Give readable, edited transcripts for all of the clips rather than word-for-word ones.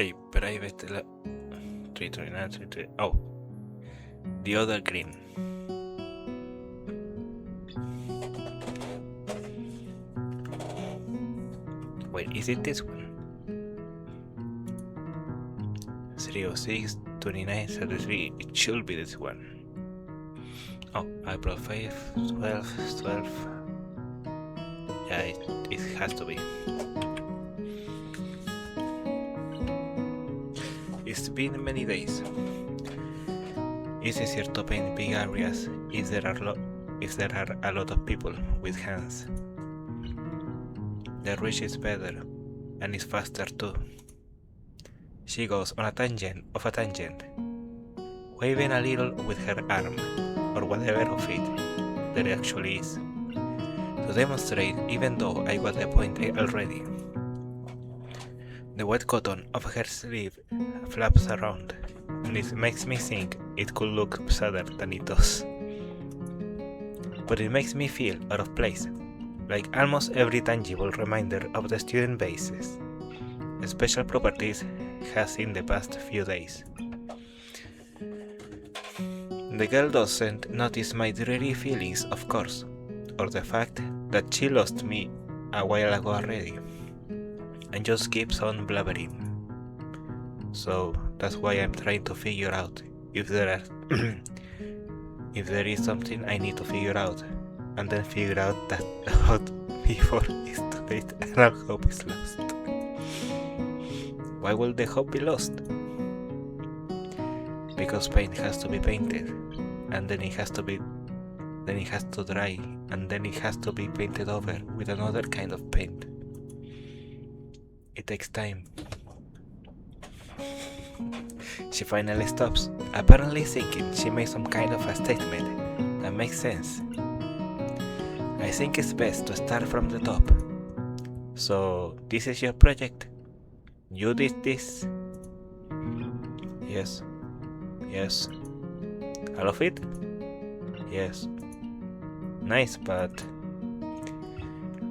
Hey, private 329, 33. Oh, the other green. Wait, is it this one? 306, 29, 33. It should be this one. Oh, April 5, 12, 12. Yeah, it has to be. It's been many days. It's easier to paint big areas if there are a lot of people with hands. The reach is better, and it's faster too. She goes on a tangent, waving a little with her arm, or whatever of it there actually is, to demonstrate even though I got the point already. The wet cotton of her sleeve flaps around, and it makes me think it could look sadder than it does. But it makes me feel out of place, like almost every tangible reminder of the student base's special properties has in the past few days. The girl doesn't notice my dreary feelings, of course, or the fact that she lost me a while ago already, and just keeps on blabbering. So that's why I'm trying to figure out if there is something I need to figure out, and then figure out that out before it's too late and our hope is lost. Why will the hope be lost? Because paint has to be painted, and then it has to dry, and then it has to be painted over with another kind of paint. It takes time. She finally stops, apparently thinking she made some kind of a statement that makes sense. I think it's best to start from the top. So, this is your project? You did this? Yes. Yes. All of it? Yes. Nice, but...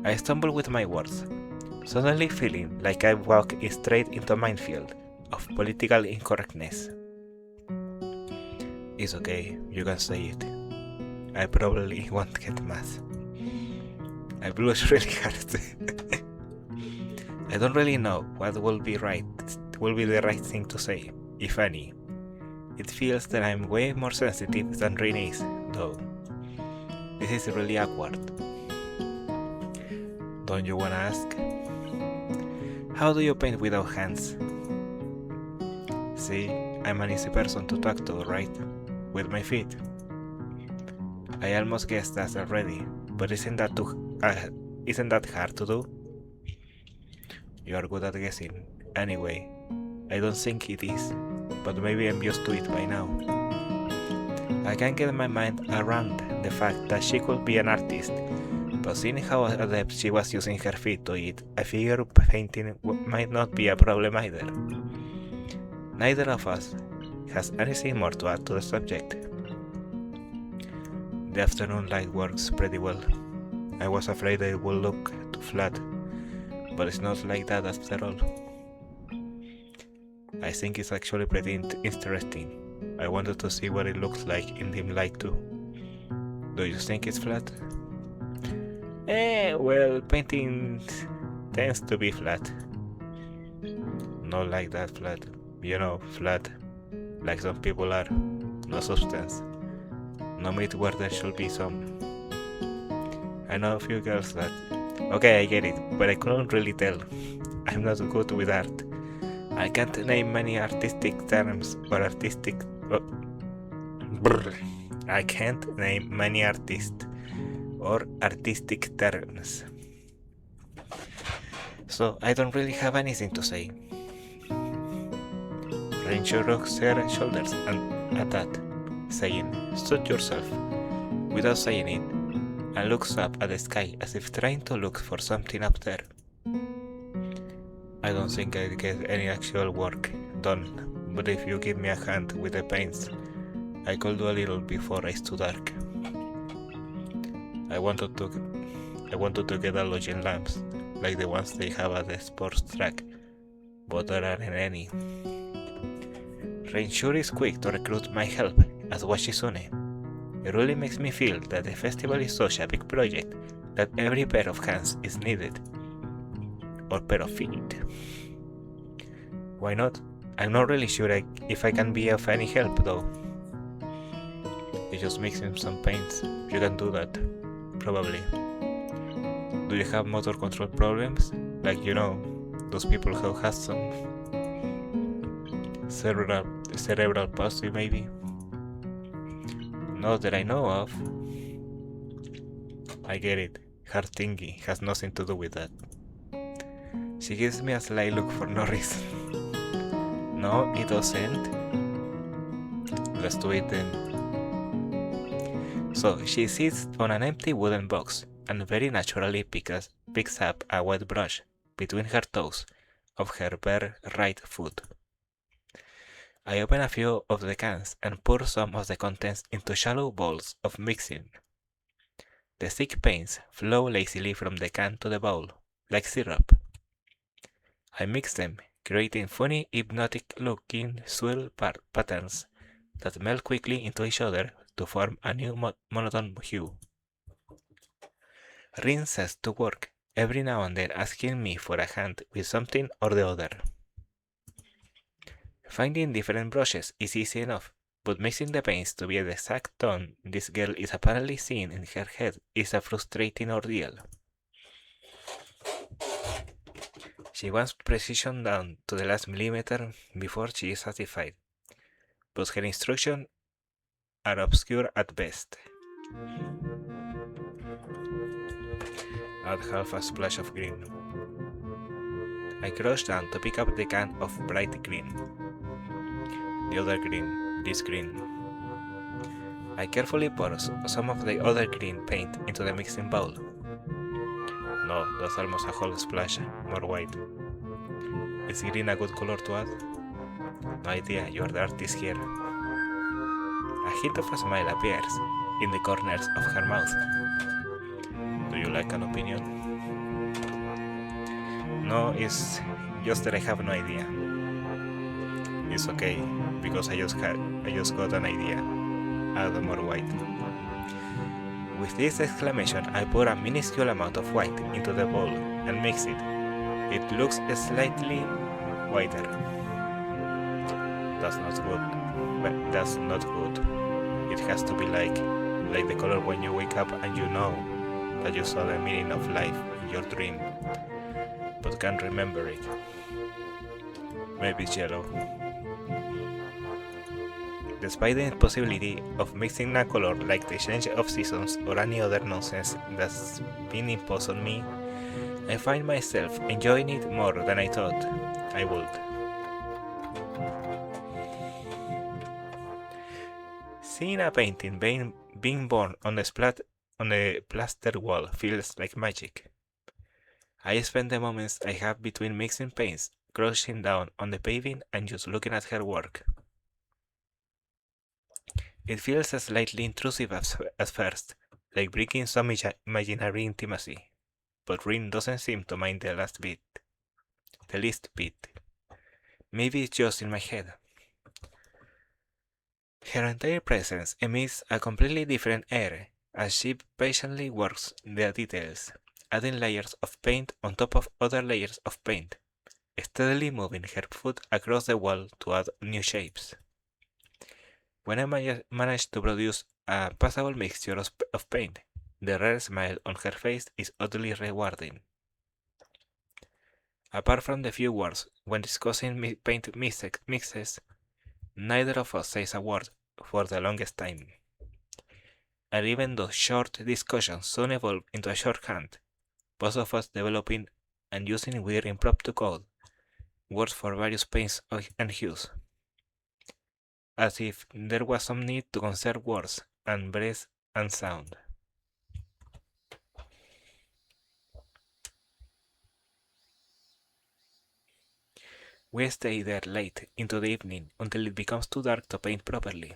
I stumble with my words, suddenly feeling like I walk straight into a minefield of political incorrectness. It's okay, you can say it. I probably won't get mad. I blush really hard. I don't really know what will be the right thing to say, if any. It feels that I'm way more sensitive than Rin is, though. This is really awkward. Don't you wanna ask? How do you paint without hands? See, I'm an easy person to talk to, right? With my feet. I almost guessed that already, but isn't that hard to do? You are good at guessing. Anyway, I don't think it is, but maybe I'm used to it by now. I can't get my mind around the fact that she could be an artist, but seeing how adept she was using her feet to it, I figure painting might not be a problem either. Neither of us has anything more to add to the subject. The afternoon light works pretty well. I was afraid it would look too flat, but it's not like that after all. I think it's actually pretty interesting. I wanted to see what it looks like in dim light too. Do you think it's flat? Well, painting tends to be flat. Not like that flat. You know, flat, like some people are. No substance. No meat where there should be some. I know a few girls that... Okay, I get it, but I couldn't really tell. I'm not good with art. I can't name many artistic terms or artistic... I can't name many artists or artistic terms. So I don't really have anything to say. Rancho rocks her shoulders at that, saying, "Suit yourself," without saying it, and looks up at the sky as if trying to look for something up there. I don't think I'd get any actual work done, but if you give me a hand with the paints, I could do a little before it's too dark. I wanted to get halogen lamps, like the ones they have at the sports track, but there aren't any. Rain sure is quick to recruit my help as Washizune. It really makes me feel that the festival is such a big project that every pair of hands is needed. Or pair of feet. Why not? I'm not really sure if I can be of any help though. You just mix in some paints. You can do that. Probably. Do you have motor control problems? Like, those people who have some cerebral palsy maybe? Not that I know of. I get it. Her thingy has nothing to do with that. She gives me a sly look for no reason. No, it doesn't. Let's do it then. So, she sits on an empty wooden box and very naturally picks up a wet brush between her toes of her bare right foot. I open a few of the cans and pour some of the contents into shallow bowls of mixing. The thick paints flow lazily from the can to the bowl, like syrup. I mix them, creating funny, hypnotic-looking swirl patterns that melt quickly into each other to form a new monotone hue. Rin says to work, every now and then asking me for a hand with something or the other. Finding different brushes is easy enough, but mixing the paints to be the exact tone this girl is apparently seeing in her head is a frustrating ordeal. She wants precision down to the last millimeter before she is satisfied, but her instructions are obscure at best. Add half a splash of green. I crouch down to pick up the can of bright green. The other green, this green. I carefully pour some of the other green paint into the mixing bowl. No, that's almost a whole splash, more white. Is green a good color to add? No idea, you are the artist here. A hint of a smile appears in the corners of her mouth. Do you like an opinion? No, it's just that I have no idea. It's okay, because I just got an idea. Add more white. With this exclamation, I pour a minuscule amount of white into the bowl and mix it. It looks slightly whiter. That's not good. But that's not good. It has to be like the color when you wake up and you know that you saw the meaning of life in your dream, but can't remember it. Maybe it's yellow. Despite the impossibility of mixing a color like the change of seasons or any other nonsense that's been imposed on me, I find myself enjoying it more than I thought I would. Seeing a painting being born on the plaster wall feels like magic. I spend the moments I have between mixing paints crouching down on the paving and just looking at her work. It feels slightly intrusive at first, like breaking some imaginary intimacy, but Rin doesn't seem to mind the least bit. Maybe it's just in my head. Her entire presence emits a completely different air as she patiently works the details, adding layers of paint on top of other layers of paint, steadily moving her foot across the wall to add new shapes. When I manage to produce a passable mixture of paint, the rare smile on her face is oddly rewarding. Apart from the few words when discussing paint mixes, neither of us says a word for the longest time. And even though short discussions soon evolve into a shorthand, both of us developing and using weird impromptu code, words for various paints and hues. As if there was some need to conserve words and breath and sound. We stay there late into the evening until it becomes too dark to paint properly.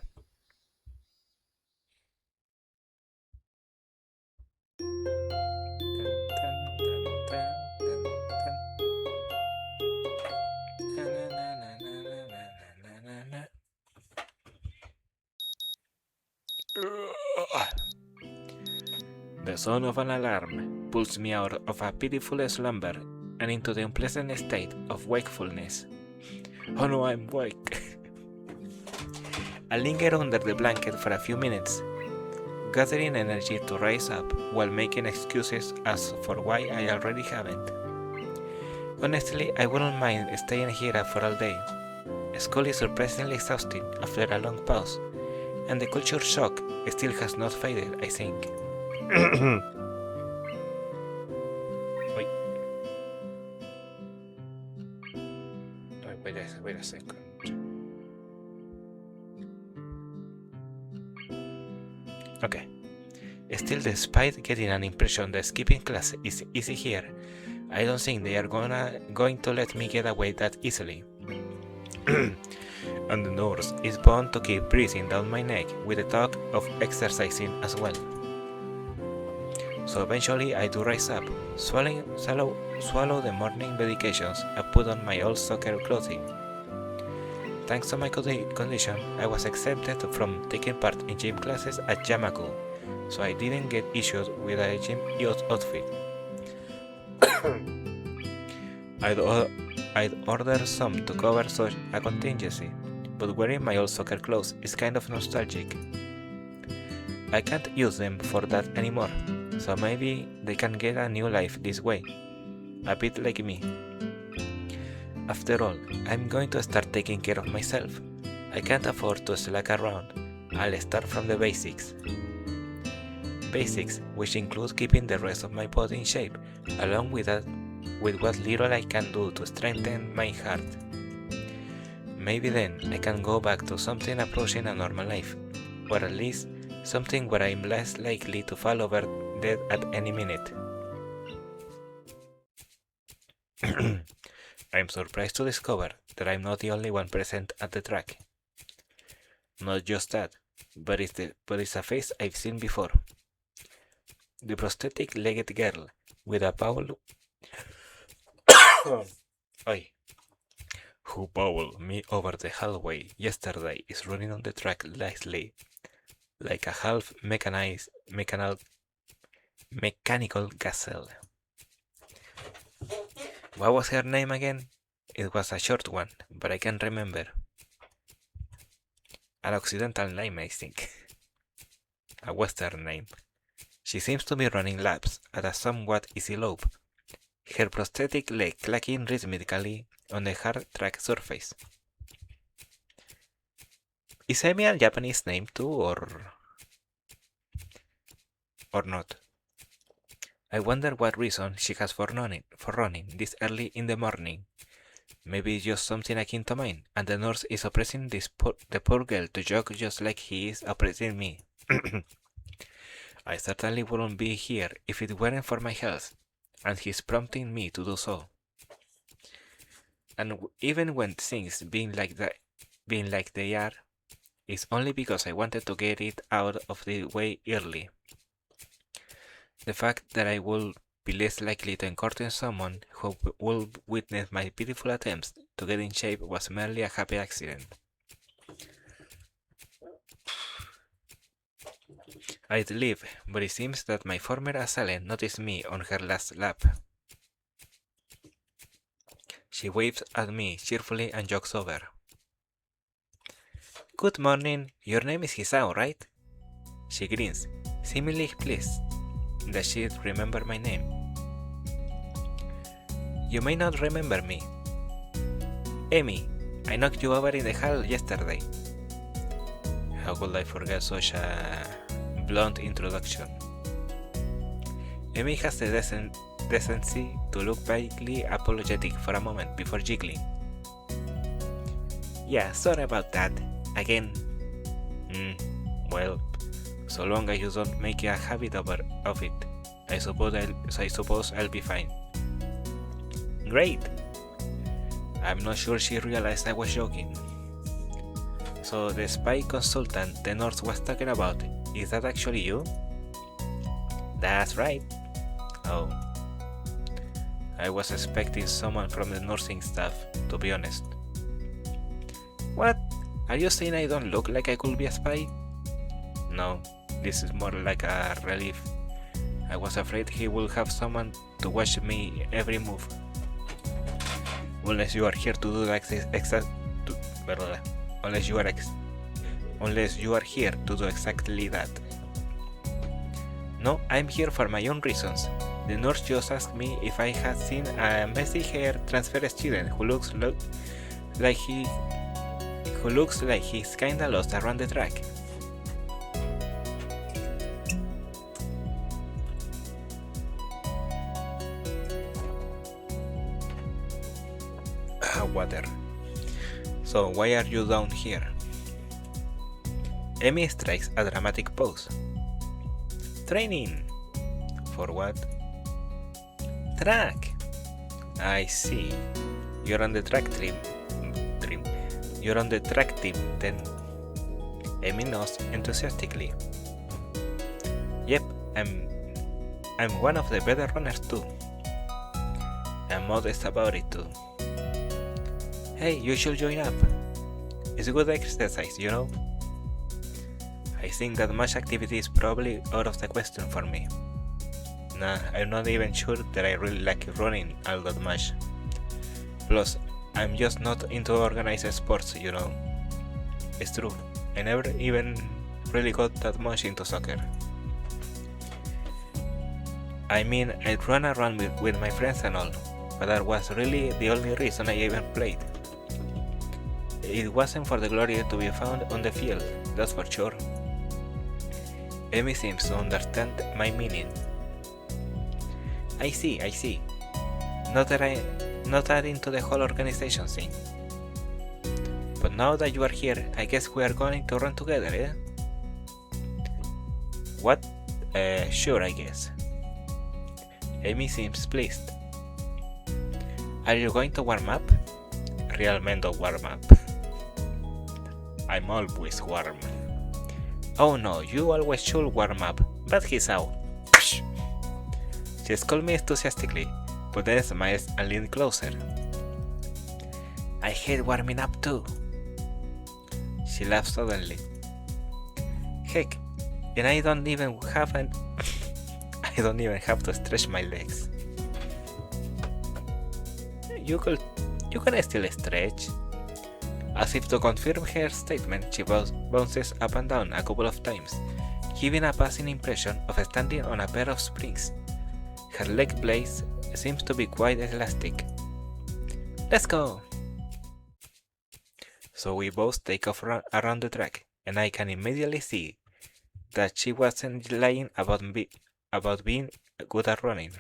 The sound of an alarm pulls me out of a pitiful slumber and into the unpleasant state of wakefulness. Oh no, I'm awake. I linger under the blanket for a few minutes, gathering energy to rise up while making excuses as for why I already haven't. Honestly, I wouldn't mind staying here for all day. School is surprisingly exhausting after a long pause, and the culture shock still has not faded, I think. Wait. Wait a second. Okay. Still, despite getting an impression that skipping class is easy here, I don't think they are going to let me get away that easily. And the nurse is bound to keep breathing down my neck with the talk of exercising as well. So eventually I do rise up, swallow the morning medications and put on my old soccer clothing. Thanks to my condition, I was exempted from taking part in gym classes at Yamaku, so I didn't get issued with a gym outfit. I'd order some to cover such a contingency, but wearing my old soccer clothes is kind of nostalgic. I can't use them for that anymore, so maybe they can get a new life this way, a bit like me. After all, I'm going to start taking care of myself. I can't afford to slack around. I'll start from the basics. Basics, which include keeping the rest of my body in shape, along with what little I can do to strengthen my heart. Maybe then I can go back to something approaching a normal life, or at least something where I'm less likely to fall over dead at any minute. I'm surprised to discover that I'm not the only one present at the track. Not just that, but it's a face I've seen before. The prosthetic-legged girl with a bowl who bowled me over the hallway yesterday is running on the track lightly, like a half mechanical gazelle. What was her name again? It was a short one, but I can't remember. An Occidental name, I think. A Western name. She seems to be running laps at a somewhat easy lope, her prosthetic leg clacking rhythmically on the hard track surface. Is Amy a Japanese name too, or not? I wonder what reason she has for running this early in the morning. Maybe it's just something akin to mine, and the nurse is oppressing the poor girl to jog just like he is oppressing me. I certainly wouldn't be here if it weren't for my health, and he's prompting me to do so. And even when things being like they are, it's only because I wanted to get it out of the way early. The fact that I will be less likely to encounter someone who will witness my pitiful attempts to get in shape was merely a happy accident. I'd leave, but it seems that my former assailant noticed me on her last lap. She waves at me cheerfully and jogs over. Good morning, your name is Hisao, right? She grins, seemingly pleased that she'd remember my name. You may not remember me. Amy, I knocked you over in the hall yesterday. How could I forget such a blunt introduction? Amy has the decency to look vaguely apologetic for a moment before jiggling. Yeah, sorry about that. Again. Well, so long as you don't make a habit of it, I suppose I'll be fine. Great! I'm not sure she realized I was joking. So the spy consultant the nurse was talking about, is that actually you? That's right. Oh. I was expecting someone from the nursing staff, to be honest. What? Are you saying I don't look like I could be a spy? No, this is more like a relief. I was afraid he would have someone to watch me every move. Unless you are here to do unless you are here to do exactly that. No, I'm here for my own reasons. The nurse just asked me if I had seen a messy hair transfer student who looks like he's kinda lost around the track. Water. So why are you down here? Emi strikes a dramatic pose. Training! For what? Track! I see. You're on the track team. You're on the track team then. Emi nods enthusiastically. Yep, I'm one of the better runners too. I'm modest about it too. Hey, you should join up. It's good exercise, you know? I think that much activity is probably out of the question for me. Nah, I'm not even sure that I really like running all that much. Plus, I'm just not into organized sports, you know? It's true, I never even really got that much into soccer. I mean, I'd run around with my friends and all, but that was really the only reason I even played. It wasn't for the glory to be found on the field, that's for sure. Emi seems to understand my meaning. I see. Not that into the whole organization thing. But now that you are here, I guess we are going to run together, eh? What? Sure, I guess. Emi seems pleased. Are you going to warm up? Real men don't warm up. I'm always warm. Oh no, you always should warm up, but he's out. She called me enthusiastically, but then smiles and leaned closer. I hate warming up too. She laughed suddenly. Heck, and I don't even have to stretch my legs. You can still stretch. As if to confirm her statement, she bounces up and down a couple of times, giving a passing impression of standing on a pair of springs. Her leg blades seems to be quite elastic. Let's go! So we both take off around the track, and I can immediately see that she wasn't lying about being good at running.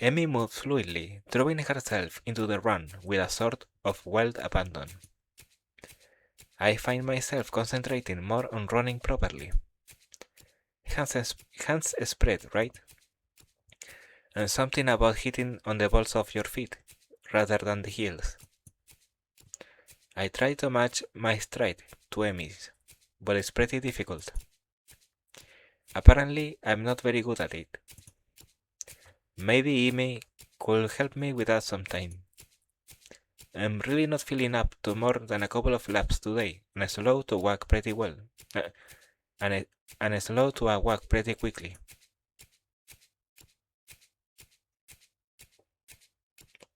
Emi moved fluidly, throwing herself into the run with a sort of wild abandon. I find myself concentrating more on running properly. Hands spread, right? And something about hitting on the balls of your feet, rather than the heels. I try to match my stride to Emi's, but it's pretty difficult. Apparently, I'm not very good at it. Maybe Emi could help me with that sometime. I'm really not feeling up to more than a couple of laps today, and slow to walk pretty well. And slow to walk pretty quickly.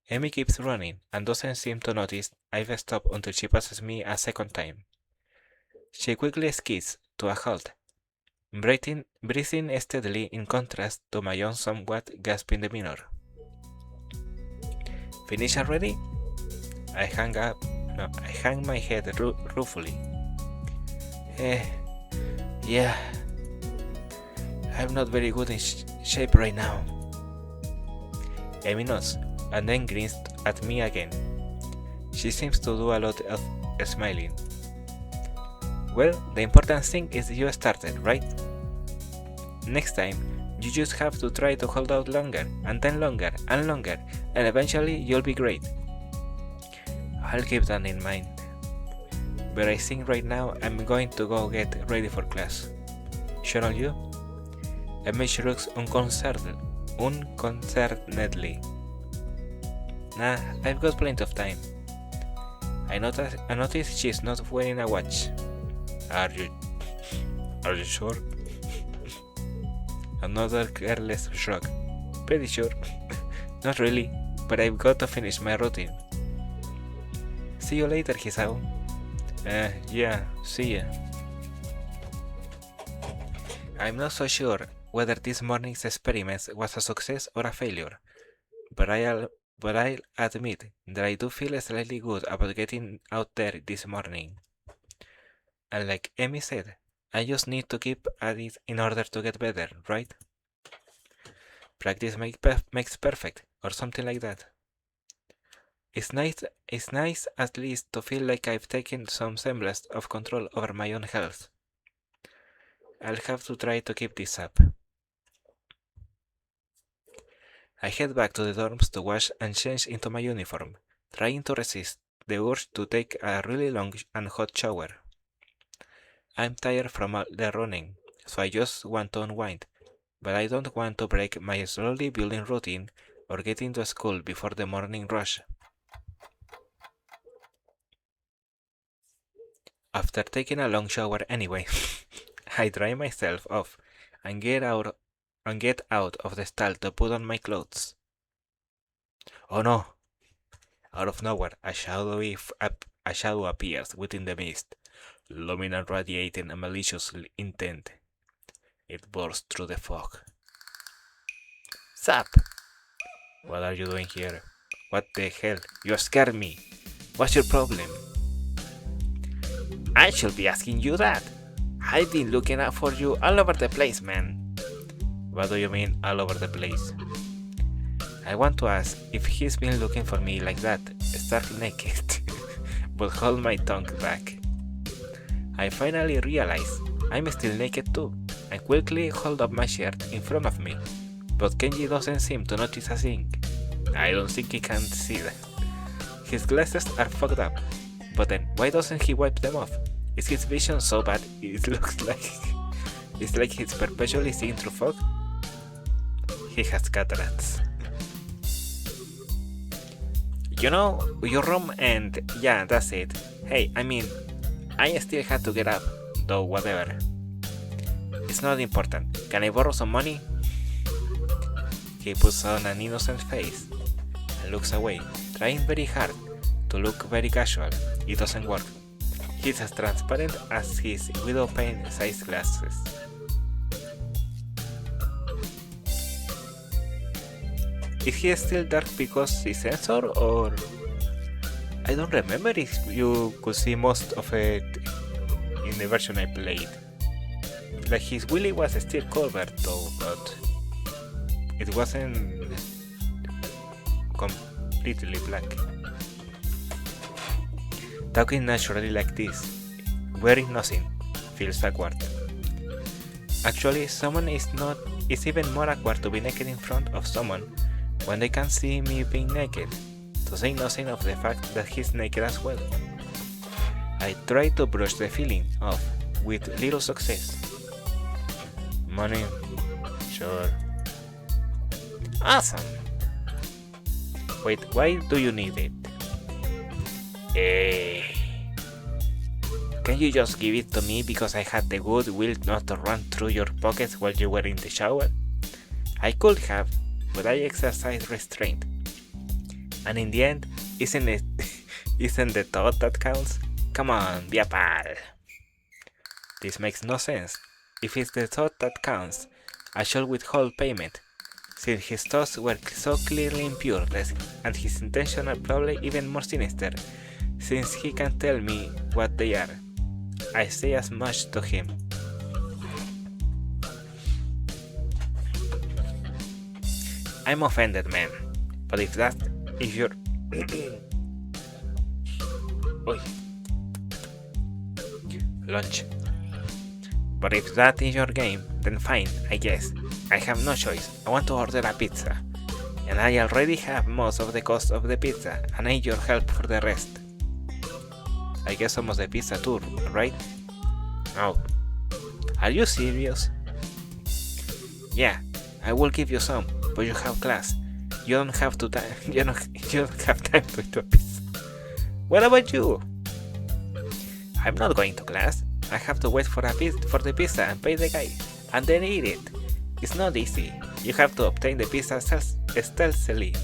Emi keeps running and doesn't seem to notice I've stopped until she passes me a second time. She quickly skids to a halt, breathing steadily in contrast to my own somewhat gasping demeanor. Finish already? I hang my head ruefully. Yeah. I'm not very good in shape right now. Emi nods, and then grins at me again. She seems to do a lot of smiling. Well, the important thing is you started, right? Next time, you just have to try to hold out longer, and then longer, and longer, and eventually you'll be great. I'll keep that in mind. But I think right now I'm going to go get ready for class. Sure on you? Emi shrugs unconcernedly. Nah, I've got plenty of time. I notice she's not wearing a watch. Are you sure? Another careless shrug. Pretty sure. Not really, but I've got to finish my routine. See you later, Hisao. Yeah, see ya. I'm not so sure whether this morning's experiment was a success or a failure, but I'll admit that I do feel slightly good about getting out there this morning. And like Emi said, I just need to keep at it in order to get better, right? Practice makes perfect, or something like that. It's nice at least to feel like I've taken some semblance of control over my own health. I'll have to try to keep this up. I head back to the dorms to wash and change into my uniform, trying to resist the urge to take a really long and hot shower. I'm tired from all the running, so I just want to unwind, but I don't want to break my slowly building routine or get into school before the morning rush. After taking a long shower anyway, I dry myself off and get out of the stall to put on my clothes. Oh no! Out of nowhere, a shadow appears within the mist, looming and radiating a malicious intent. It bursts through the fog. Zap! What are you doing here? What the hell? You scared me! What's your problem? I should be asking you that! I've been looking out for you all over the place, man! What do you mean, all over the place? I want to ask if he's been looking for me like that, stark naked, but hold my tongue back. I finally realize I'm still naked too, and quickly hold up my shirt in front of me, but Kenji doesn't seem to notice a thing. I don't think he can see that. His glasses are fogged up, but then why doesn't he wipe them off? Is his vision so bad it looks like it's like he's perpetually seeing through fog? He has cataracts. You know, your room and yeah, that's it. Hey, I mean, I still had to get up, though whatever. It's not important. Can I borrow some money? He puts on an innocent face and looks away, trying very hard to look very casual. It doesn't work. He's as transparent as his window pane-sized glasses. Is he still dark because he's censored, or... I don't remember if you could see most of it in the version I played. Like his willy was still covered though, but it wasn't completely black. Talking naturally like this, wearing nothing, feels awkward. Actually, it's even more awkward to be naked in front of someone when they can see me being naked, to say nothing of the fact that he's naked as well. I try to brush the feeling off, with little success. Money? Sure. Awesome! Wait, why do you need it? Can you just give it to me because I had the goodwill not to run through your pockets while you were in the shower? I could have, but I exercise restraint. And in the end, isn't the thought that counts? Come on, be a pal. This makes no sense. If it's the thought that counts, I should withhold payment, since his thoughts were so clearly impure, and his intentions are probably even more sinister, since he can tell me what they are. I say as much to him. I'm offended, man, but if you're... Oy. Lunch. But if that is your game, then fine, I guess. I have no choice. I want to order a pizza. And I already have most of the cost of the pizza, and I need your help for the rest. I guess somos the pizza tour, right? Oh. Are you serious? Yeah, I will give you some, but you have class. You don't have you don't have time to eat a pizza. What about you? I'm not going to class. I have to wait for the pizza and pay the guy, and then eat it. It's not easy. You have to obtain the pizza stealthily.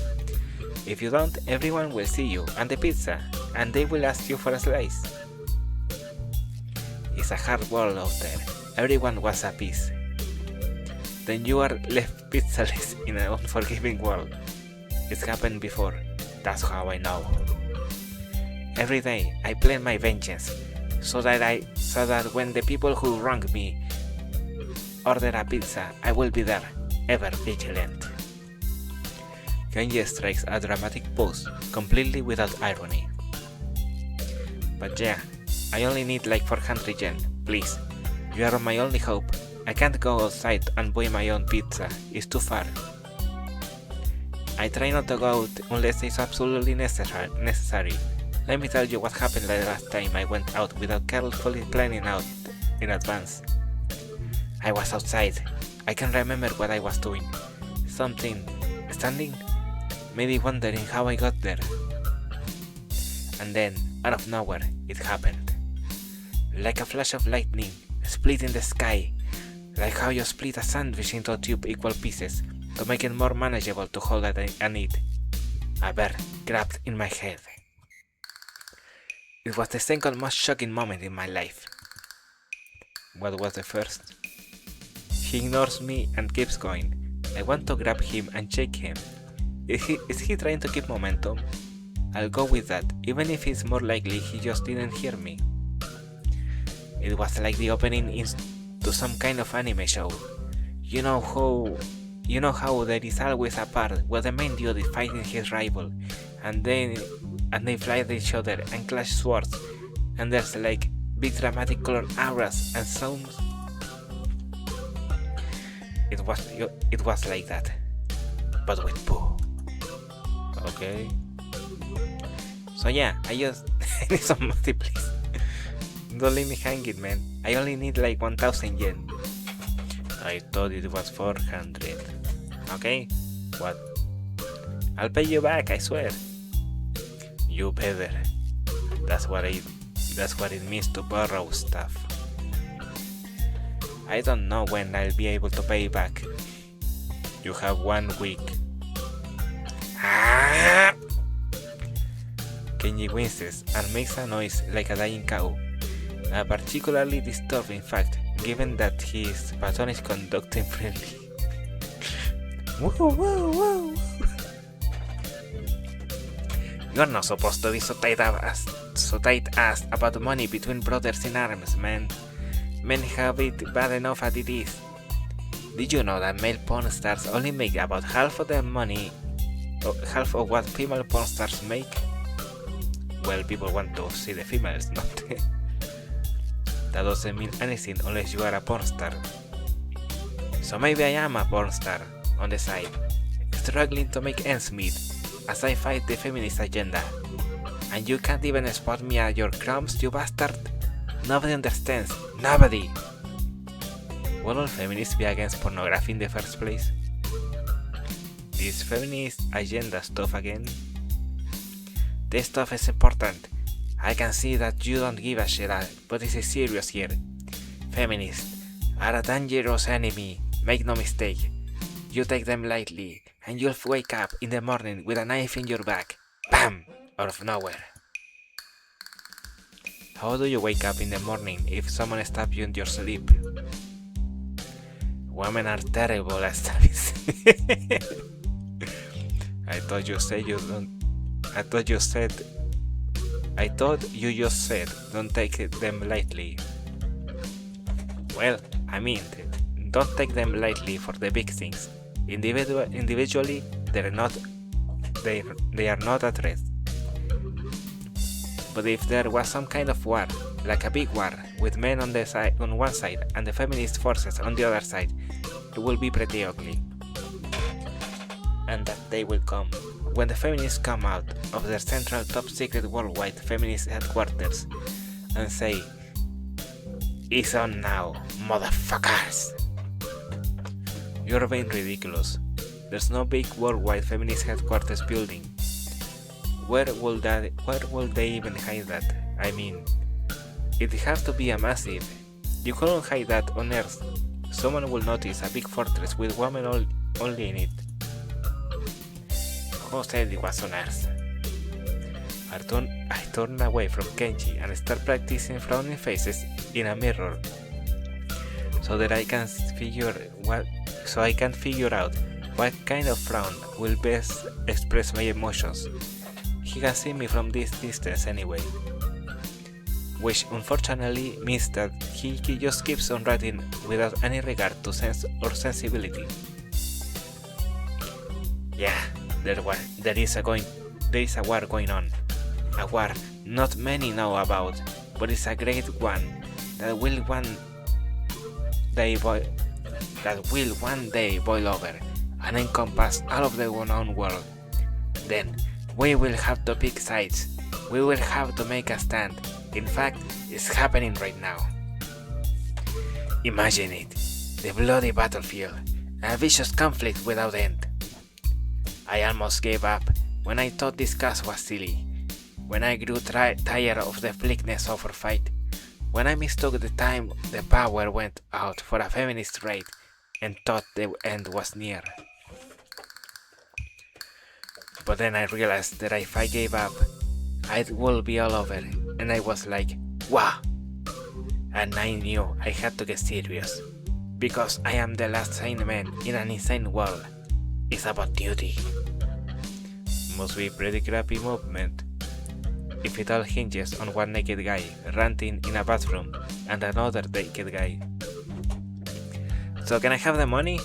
If you don't, everyone will see you and the pizza, and they will ask you for a slice. It's a hard world out there. Everyone wants a piece. Then you are left pizzaless in an unforgiving world. It's happened before. That's how I know. Every day I plan my vengeance, so that when the people who wrong me order a pizza, I will be there, ever vigilant. Kenji strikes a dramatic pose, completely without irony. But yeah, I only need like 400 yen, please. You are my only hope. I can't go outside and buy my own pizza, it's too far. I try not to go out unless it's absolutely necessary. Let me tell you what happened the last time I went out without carefully planning out in advance. I was outside. I can remember what I was doing. Something. Standing? Maybe wondering how I got there. And then, out of nowhere, it happened. Like a flash of lightning, split in the sky. Like how you split a sandwich into 2 equal pieces to make it more manageable to hold and eat. A bird grabbed in my head. It was the second most shocking moment in my life. What was the first? He ignores me and keeps going. I want to grab him and shake him. Is he trying to keep momentum? I'll go with that, even if it's more likely he just didn't hear me. It was like the opening to some kind of anime show. You know how there is always a part where the main dude is fighting his rival, and they fly at each other and clash swords, and there's like big dramatic color auras and sounds. It was like that, but with poo. Okay. So yeah, I need some money, please. Don't leave me hanging, man. I only need like 1000 yen. I thought it was 400. Okay? What? I'll pay you back, I swear. You better. That's what it means to borrow stuff. I don't know when I'll be able to pay back. You have 1 week. Ah! Kenji winces and makes a noise like a dying cow. A particularly disturbing fact, given that his patron is conducting freely. Whoa, whoa, whoa. You're not supposed to be so tight-assed about money between brothers in arms, man. Men have it bad enough as it is. Did you know that male porn stars only make about half of their money, half of what female porn stars make? Well, people want to see the females, not that doesn't mean anything unless you are a porn star. So maybe I am a porn star, on the side, struggling to make ends meet, as I fight the feminist agenda. And you can't even spot me at your crumbs, you bastard? Nobody understands, nobody! Will all feminists be against pornography in the first place? This feminist agenda stuff again? This stuff is important. I can see that you don't give a shit, but this is serious here. Feminists are a dangerous enemy, make no mistake. You take them lightly, and you'll wake up in the morning with a knife in your back. BAM! Out of nowhere. How do you wake up in the morning if someone stabs you in your sleep? Women are terrible at stabbing. I thought you just said don't take them lightly. Well, I mean it. Don't take them lightly for the big things. Individually, they are not a threat. But if there was some kind of war, like a big war, with men on one side and the feminist forces on the other side, it will be pretty ugly. And that day will come, when the feminists come out of their central top secret worldwide feminist headquarters and say, "It's on now, motherfuckers!" You're being ridiculous. There's no big worldwide feminist headquarters building. Where will they even hide that? I mean, it'd have to be a massive. You couldn't hide that on Earth. someone will notice a big fortress with women only in it. Who said it was on Earth? I turn away from Kenji and start practicing frowning faces in a mirror so that I can figure out what kind of frown will best express my emotions. He can see me from this distance anyway, which unfortunately means that he just keeps on writing without any regard to sense or sensibility. Yeah, there is a war going on. A war not many know about, but it's a great one that will one day boil over and encompass all of the known world. Then we will have to pick sides. We will have to make a stand. In fact, it's happening right now. Imagine it, the bloody battlefield, a vicious conflict without end. I almost gave up when I thought this cast was silly, when I grew tired of the bleakness of our fight, when I mistook the time the power went out for a feminist raid and thought the end was near. But then I realized that if I gave up, it would be all over, and I was like, wow! And I knew I had to get serious, because I am the last sane man in an insane world. It's about duty. Must be pretty crappy movement if it all hinges on one naked guy ranting in a bathroom and another naked guy. So can I have the money?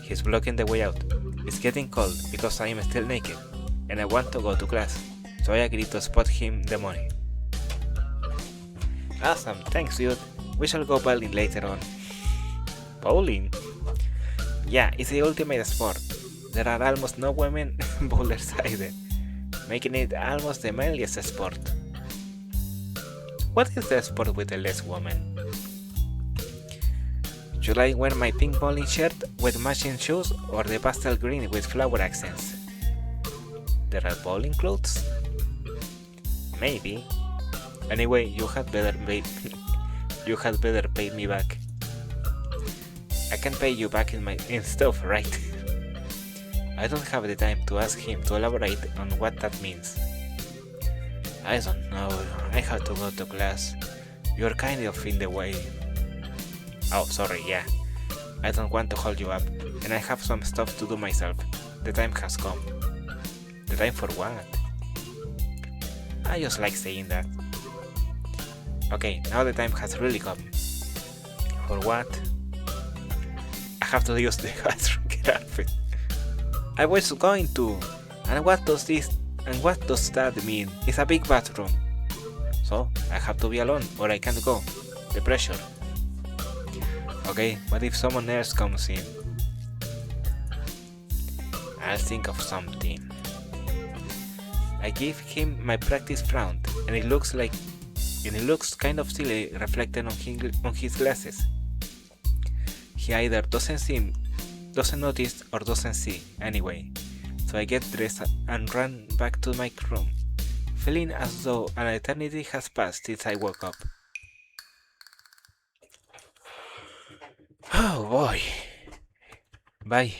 He's blocking the way out. It's getting cold because I am still naked and I want to go to class, so I agree to spot him the money. Awesome, thanks dude. We shall go bowling later on. Bowling? Yeah, it's the ultimate sport. There are almost no women bowlers either, making it almost the manliest sport. What is the sport with the less women? Should I wear my pink bowling shirt with matching shoes or the pastel green with flower accents? There are bowling clothes? Maybe. Anyway, you had better pay me back. I can pay you back in stuff, right? I don't have the time to ask him to elaborate on what that means. I don't know, I have to go to class. You're kind of in the way. Oh, sorry, yeah. I don't want to hold you up, and I have some stuff to do myself. The time has come. The time for what? I just like saying that. Okay, now the time has really come. For what? I have to use the bathroom, get off it. I was going to. And what does that mean? It's a big bathroom. So, I have to be alone, or I can't go. The pressure. Okay, what if someone else comes in? I'll think of something. I give him my practice frown, and it looks kind of silly reflected on his glasses. He either doesn't notice or doesn't see, anyway. So I get dressed and run back to my room, feeling as though an eternity has passed since I woke up. Oh boy. Bye.